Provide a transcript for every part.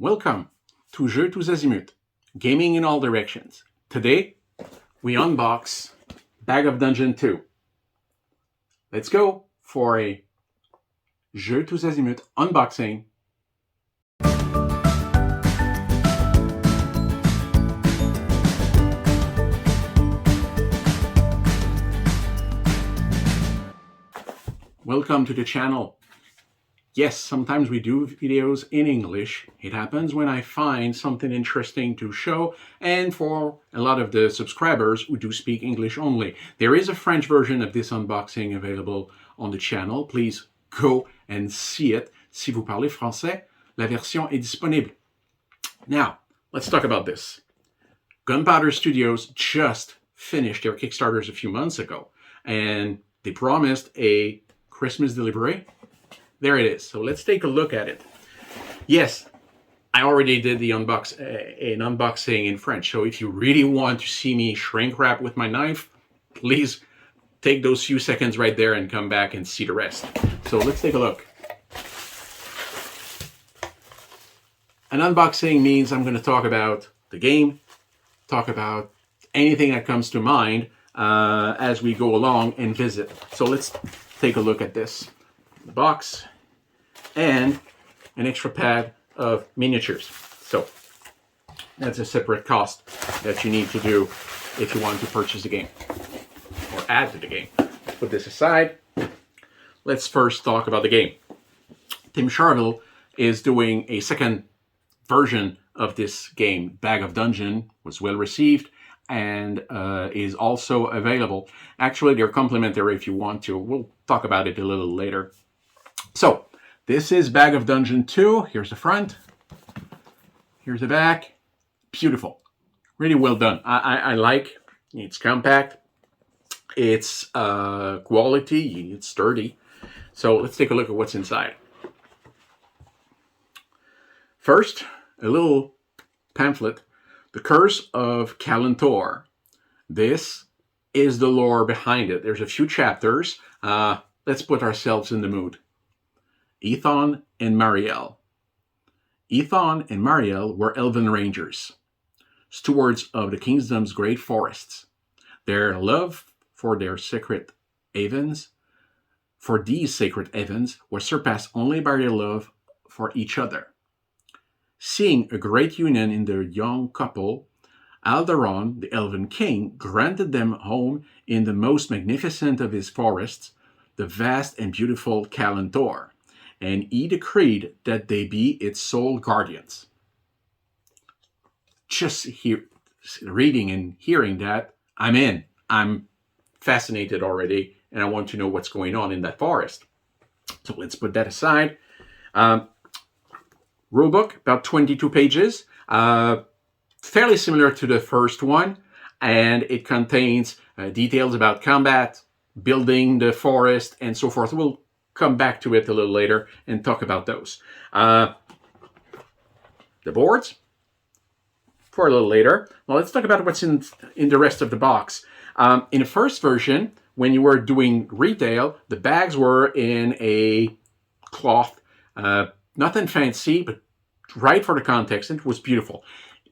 Welcome to Jeux tous azimuts, gaming in all directions. Today, we unbox Bag of Dungeon 2. Let's go for a Jeux tous azimuts unboxing. Welcome to the channel. Yes, sometimes we do videos in English. It happens when I find something interesting to show, and for a lot of the subscribers who do speak English only. There is a French version of this unboxing available on the channel. Please go and see it. Si vous parlez français, la version est disponible. Now, let's talk about this. Gunpowder Studios just finished their Kickstarters a few months ago, and they promised a Christmas delivery. There it is. So let's take a look at it. Yes, I already did the unboxing in French. So if you really want to see me shrink wrap with my knife, please take those few seconds right there and come back and see the rest. So let's take a look. An unboxing means I'm going to talk about the game, talk about anything that comes to mind as we go along and visit. So let's take a look at this. The box and an extra pad of miniatures. So that's a separate cost that you need to do if you want to purchase the game or add to the game. Put this aside. Let's first talk about the game. Tim Charvel is doing a second version of this game. Bag of Dungeon was well received and is also available. Actually, they're complementary if you want to. We'll talk about it a little later. So, this is Bag of Dungeon 2. Here's the front. Here's the back. Beautiful. Really well done. I like. It's compact. It's quality. It's sturdy. So, let's take a look at what's inside. First, a little pamphlet. The Curse of Kalantor. This is the lore behind it. There's a few chapters. Let's put ourselves in the mood. Ethon and Mariel. Ethon and Mariel were elven rangers, stewards of the kingdom's great forests. Their love for these sacred havens was surpassed only by their love for each other. Seeing a great union in the young couple, Aldaron, the elven king, granted them home in the most magnificent of his forests, the vast and beautiful Kalantor, and he decreed that they be its sole guardians. Just reading and hearing that, I'm in. I'm fascinated already, and I want to know what's going on in that forest. So let's put that aside. Rulebook, about 22 pages, fairly similar to the first one, and it contains details about combat, building the forest, and so forth. We'll come back to it a little later and talk about those. The boards, for a little later. Well, let's talk about what's in the rest of the box. In the first version, when you were doing retail, the bags were in a cloth, nothing fancy, but right for the context, and it was beautiful.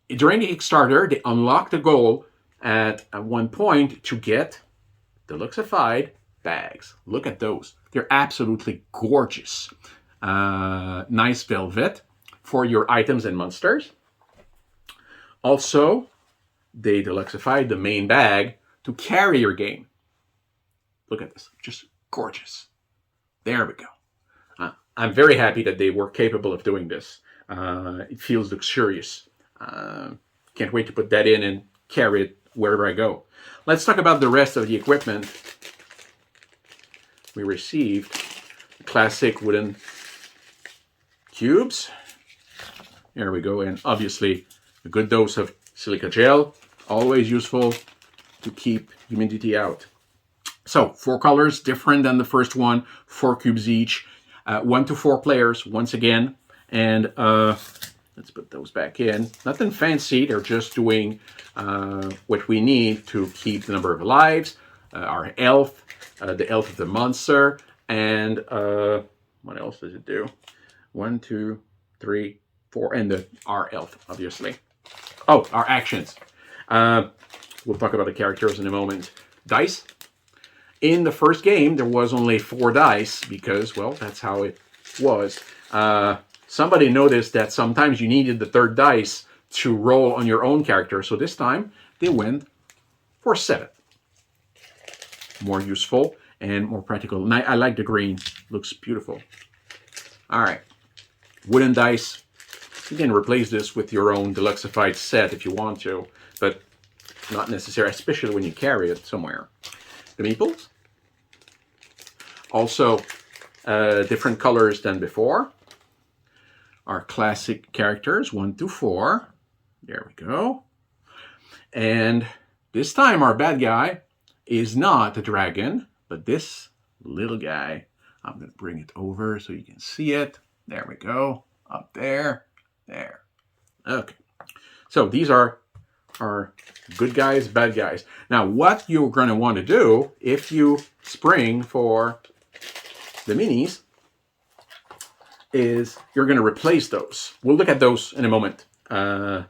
During the Kickstarter, they unlocked the goal at one point to get Deluxeified bags. Look at those. They're absolutely gorgeous. Nice velvet for your items and monsters. Also, they Deluxeified the main bag to carry your game. Look at this. Just gorgeous. There we go. I'm very happy that they were capable of doing this. It feels luxurious. Can't wait to put that in and carry it wherever I go. Let's talk about the rest of the equipment. We received classic wooden cubes. There we go. And obviously a good dose of silica gel. Always useful to keep humidity out. So 4 colors, different than the first one. 4 cubes each. 1 to 4 players once again. And let's put those back in. Nothing fancy. They're just doing what we need to keep the number of lives. Our elf, the elf of the monster, and what else does it do? 1, 2, 3, and our health, obviously. Oh, our actions. We'll talk about the characters in a moment. Dice. In the first game, there was only 4 dice because, well, that's how it was. Somebody noticed that sometimes you needed the 3rd dice to roll on your own character. So this time, they went for 7. More useful and more practical. I like the green. Looks beautiful. All right. Wooden dice. You can replace this with your own Deluxified set if you want to, but not necessary, especially when you carry it somewhere. The meeples. Also, different colors than before. Our classic characters, 1 to 4. There we go. And this time our bad guy is not the dragon, but this little guy. I'm going to bring it over so you can see it. There we go. Up there. There. Okay. So these are our good guys, bad guys. Now, what you're going to want to do if you spring for the minis is you're going to replace those. We'll look at those in a moment. I'm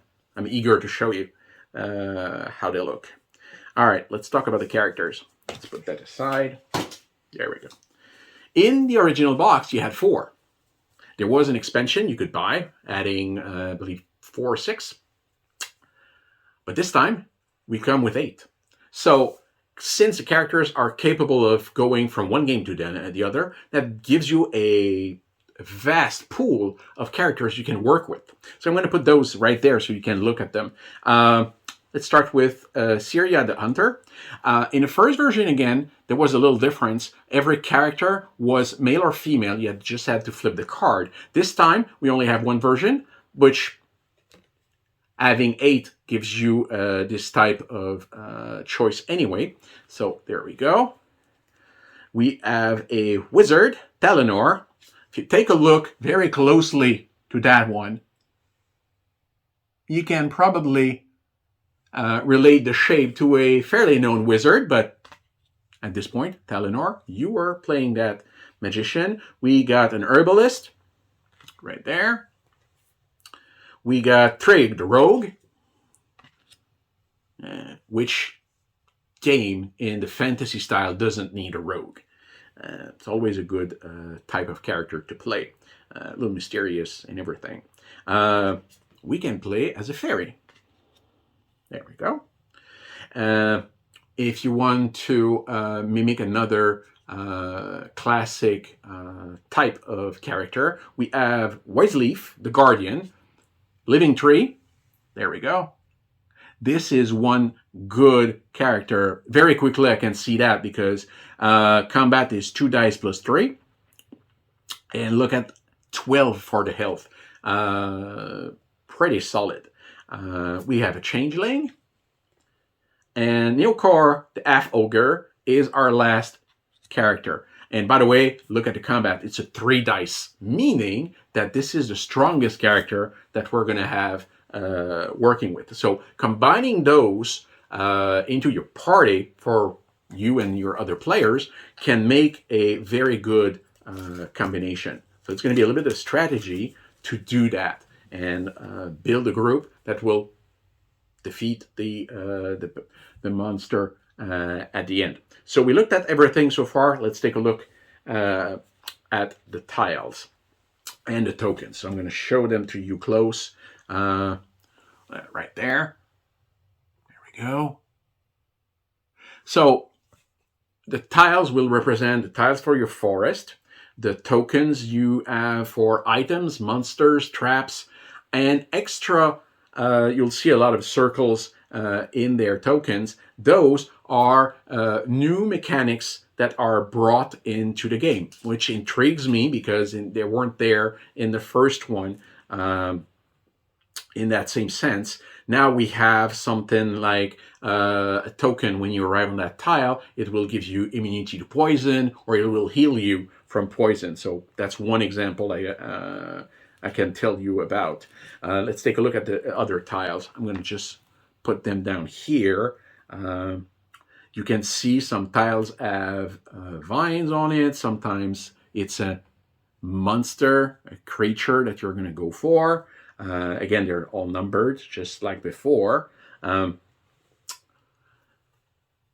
eager to show you how they look. All right, let's talk about the characters. Let's put that aside. There we go. In the original box, you had 4. There was an expansion you could buy, adding, I believe, 4 or 6. But this time, we come with 8. So, since the characters are capable of going from one game to the other, that gives you a vast pool of characters you can work with. So I'm going to put those right there so you can look at them. Let's start with Syria the Hunter. In the first version, again, there was a little difference. Every character was male or female. You just had to flip the card. This time, we only have one version, which having 8 gives you this type of choice anyway. So there we go. We have a wizard, Talinor. If you take a look very closely to that one, you can probably relate the shape to a fairly known wizard, but at this point, Talinor, you were playing that magician. We got an herbalist right there. We got Trig, the rogue. Which game in the fantasy style doesn't need a rogue? It's always a good type of character to play. A little mysterious and everything. We can play as a fairy. There we go. If you want to mimic another classic type of character, we have Wiseleaf, the Guardian, Living Tree. There we go. This is one good character. Very quickly, I can see that because combat is 2 dice plus 3. And look at 12 for the health. Pretty solid. We have a Changeling. And Neokor, the Half Ogre, is our last character. And by the way, look at the combat. It's a 3 dice, meaning that this is the strongest character that we're going to have working with. So combining those into your party for you and your other players can make a very good combination. So it's going to be a little bit of strategy to do that and build a group that will defeat the monster at the end. So we looked at everything so far. Let's take a look at the tiles and the tokens. So I'm going to show them to you close. Right there. There we go. So the tiles will represent the tiles for your forest, the tokens you have for items, monsters, traps, and extra. You'll see a lot of circles in their tokens. Those are new mechanics that are brought into the game, which intrigues me because they weren't there in the first one. In that same sense, now we have something like a token. When you arrive on that tile, it will give you immunity to poison, or it will heal you from poison. So that's one example I can tell you about. Let's take a look at the other tiles. I'm going to just put them down here. You can see some tiles have vines on it. Sometimes it's a monster, a creature that you're going to go for. Again, they're all numbered, just like before.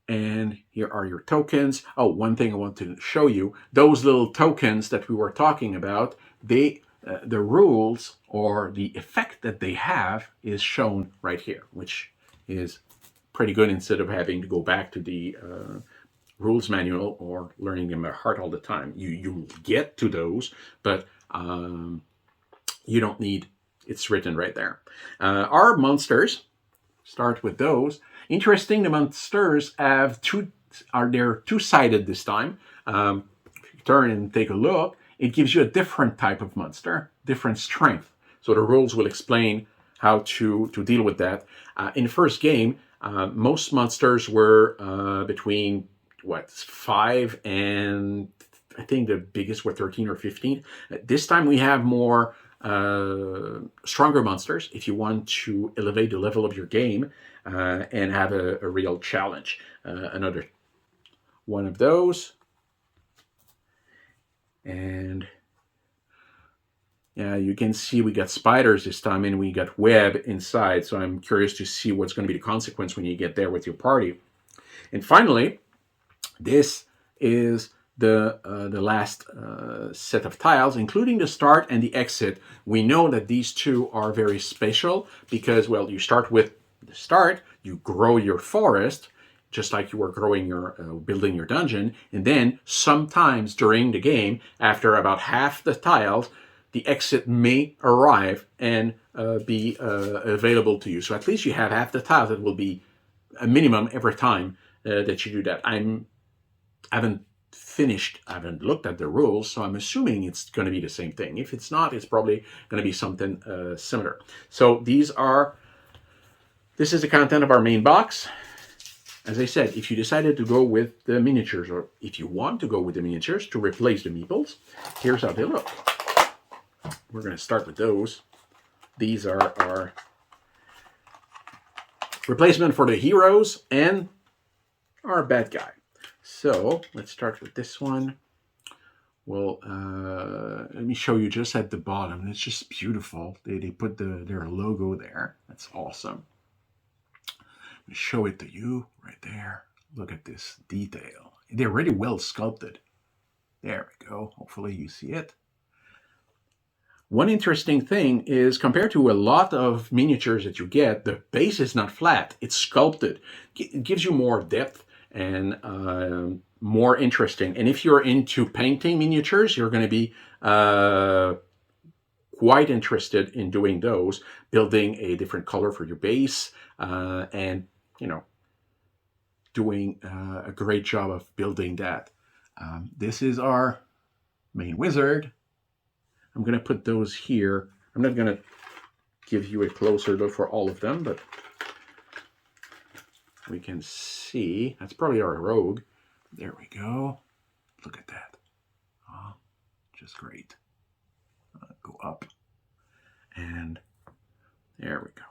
And here are your tokens. Oh, one thing I want to show you, those little tokens that we were talking about, the rules or the effect that they have is shown right here, which is pretty good instead of having to go back to the rules manual or learning them by heart all the time. You get to those, but you don't need, it's written right there. Our monsters, start with those. Interesting, the monsters have they're two-sided this time. If you turn and take a look, it gives you a different type of monster, different strength. So the rules will explain how to deal with that. In the first game, most monsters were between 5 and I think the biggest were 13 or 15. This time we have more stronger monsters if you want to elevate the level of your game and have a real challenge. Another one of those. And yeah, you can see we got spiders this time and we got web inside. So I'm curious to see what's going to be the consequence when you get there with your party. And finally, this is the last set of tiles, including the start and the exit. We know that these two are very special because, well, you start with the start, you grow your forest, just like you were growing your, building your dungeon, and then sometimes during the game, after about half the tiles, the exit may arrive and be available to you. So at least you have half the tiles that will be a minimum every time that you do that. I haven't looked at the rules, so I'm assuming it's going to be the same thing. If it's not, it's probably going to be something similar. So this is the content of our main box. As I said, if you decided to go with the miniatures, or if you want to go with the miniatures to replace the meeples, here's how they look. We're going to start with those. These are our replacement for the heroes and our bad guy. So let's start with this one. Well, let me show you just at the bottom. It's just beautiful. They put their logo there. That's awesome. Let me show it to you right there. Look at this detail. They're really well sculpted. There we go. Hopefully you see it. One interesting thing is, compared to a lot of miniatures that you get, the base is not flat. It's sculpted. It gives you more depth and more interesting. And if you're into painting miniatures, you're going to be quite interested in doing those, building a different color for your base, and, you know, doing a great job of building that. This is our main wizard. I'm going to put those here. I'm not going to give you a closer look for all of them, but we can see. That's probably our rogue. There we go. Look at that. Oh, just great. Go up. And there we go.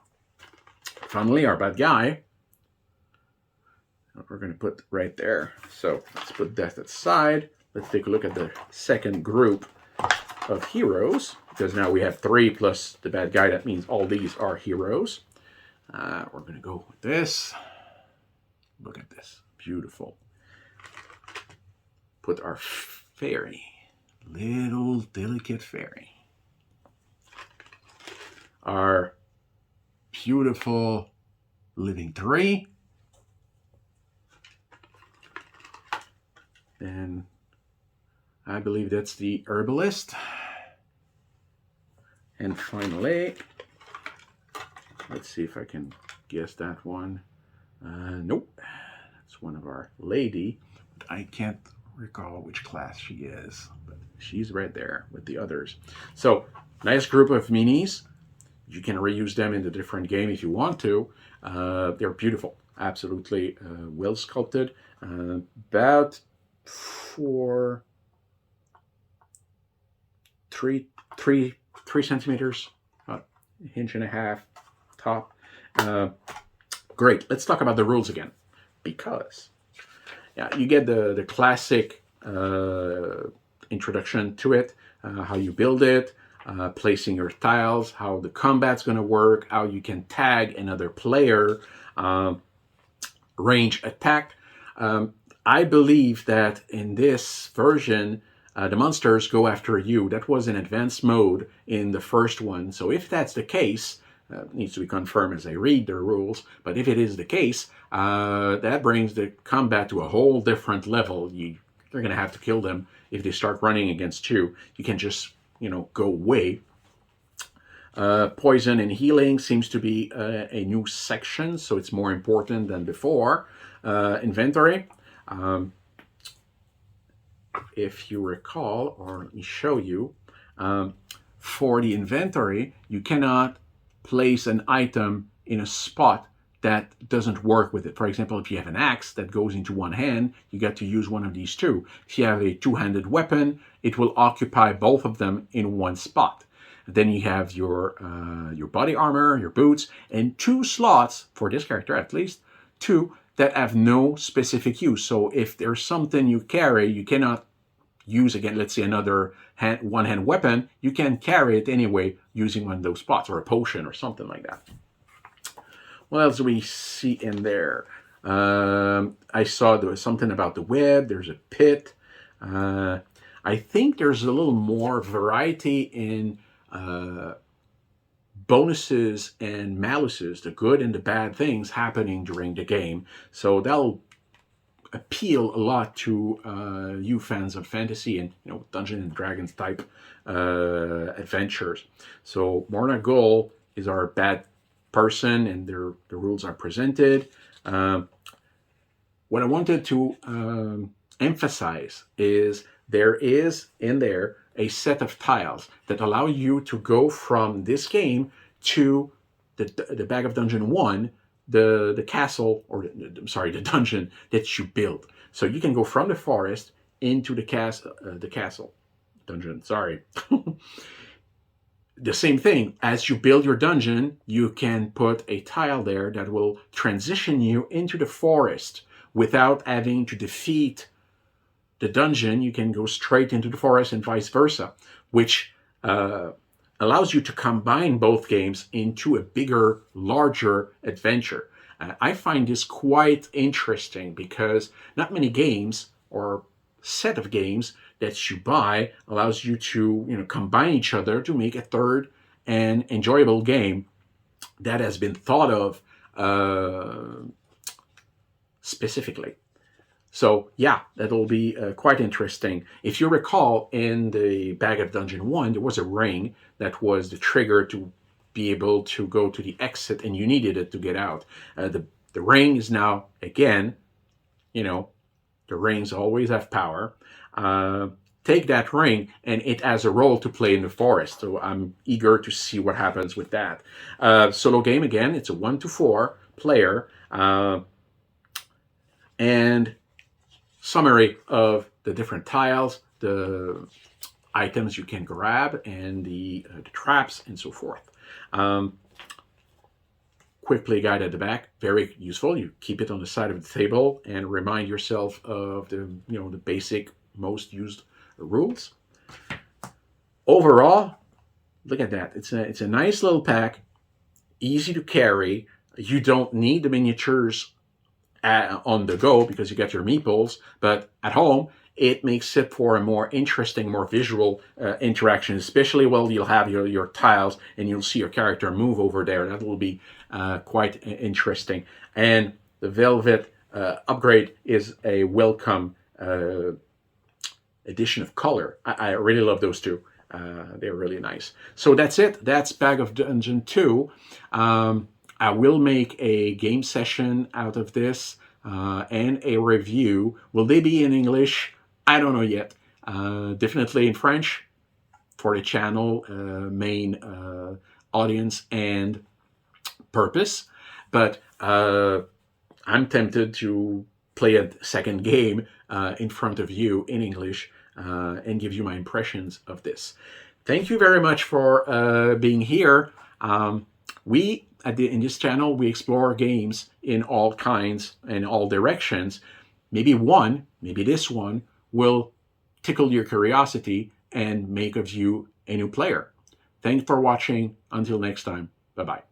Finally, our bad guy. We're going to put right there. So let's put that aside. Let's take a look at the second group of heroes, because now we have 3 plus the bad guy. That means all these are heroes. We're going to go with this. Look at this. Beautiful. Put our fairy. Little delicate fairy. Our beautiful living tree. And I believe that's the herbalist. And finally, let's see if I can guess that one. Nope, that's one of our lady. But I can't recall which class she is, but she's right there with the others. So nice group of minis. You can reuse them in the different game if you want to. They're beautiful, absolutely well sculpted. About 3 centimeters, about 1.5 inches top. Great. Let's talk about the rules again, because yeah, you get the classic introduction to it, how you build it, placing your tiles, how the combat's going to work, how you can tag another player, range attack. I believe that in this version, the monsters go after you. That was in advanced mode in the first one. So if that's the case, needs to be confirmed as I read the rules, but if it is the case, that brings the combat to a whole different level. You're going to have to kill them if they start running against you. You can just, go away. Poison and healing seems to be a new section, so it's more important than before. Inventory. If you recall, or let me show you, for the inventory, you cannot place an item in a spot that doesn't work with it. For example, if you have an axe that goes into one hand, you got to use one of these two. If you have a two-handed weapon, it will occupy both of them in one spot. Then you have your body armor, your boots, and 2 slots, for this character at least, 2 that have no specific use. So if there's something you carry, you cannot use, again, let's say another one-hand weapon, you can carry it anyway using one of those spots, or a potion or something like that. What else do we see in there? I saw there was something about the web. There's a pit. I think there's a little more variety in bonuses and maluses, the good and the bad things happening during the game. So that'll appeal a lot to you fans of fantasy and Dungeons and Dragons type adventures. So Morna Gull is our bad person, and the rules are presented. What I wanted to emphasize is there is in there a set of tiles that allow you to go from this game to the Bag of Dungeon 1, the castle, or the dungeon that you build. So you can go from the forest into the castle dungeon. Sorry. The same thing, as you build your dungeon, you can put a tile there that will transition you into the forest without having to defeat the dungeon. You can go straight into the forest and vice versa, which allows you to combine both games into a bigger, larger adventure. I find this quite interesting because not many games or set of games that you buy allows you to combine each other to make a third and enjoyable game that has been thought of specifically. So yeah, that'll be quite interesting. If you recall, in the Bag of Dungeon 1, there was a ring that was the trigger to be able to go to the exit, and you needed it to get out. The ring is now, again, the rings always have power. Take that ring, and it has a role to play in the forest. So I'm eager to see what happens with that. Solo game, again, it's a 1 to 4 player. And summary of the different tiles, the items you can grab, and the traps, and so forth. Quick play guide at the back, very useful. You keep it on the side of the table and remind yourself of the basic, most used rules. Overall, look at that. It's a nice little pack, easy to carry. You don't need the miniatures on the go because you got your meeples, but at home it makes it for a more interesting, more visual interaction, especially while you'll have your tiles and you'll see your character move over there. That will be quite interesting. And the Velvet upgrade is a welcome addition of color. I really love those two. They're really nice. So that's it. That's Bag of Dungeon 2. I will make a game session out of this and a review. Will they be in English? I don't know yet. Definitely in French for the channel main audience and purpose. But I'm tempted to play a second game in front of you in English and give you my impressions of this. Thank you very much for being here. In this channel, we explore games in all kinds and all directions. Maybe this one, will tickle your curiosity and make of you a new player. Thanks for watching. Until next time. Bye-bye.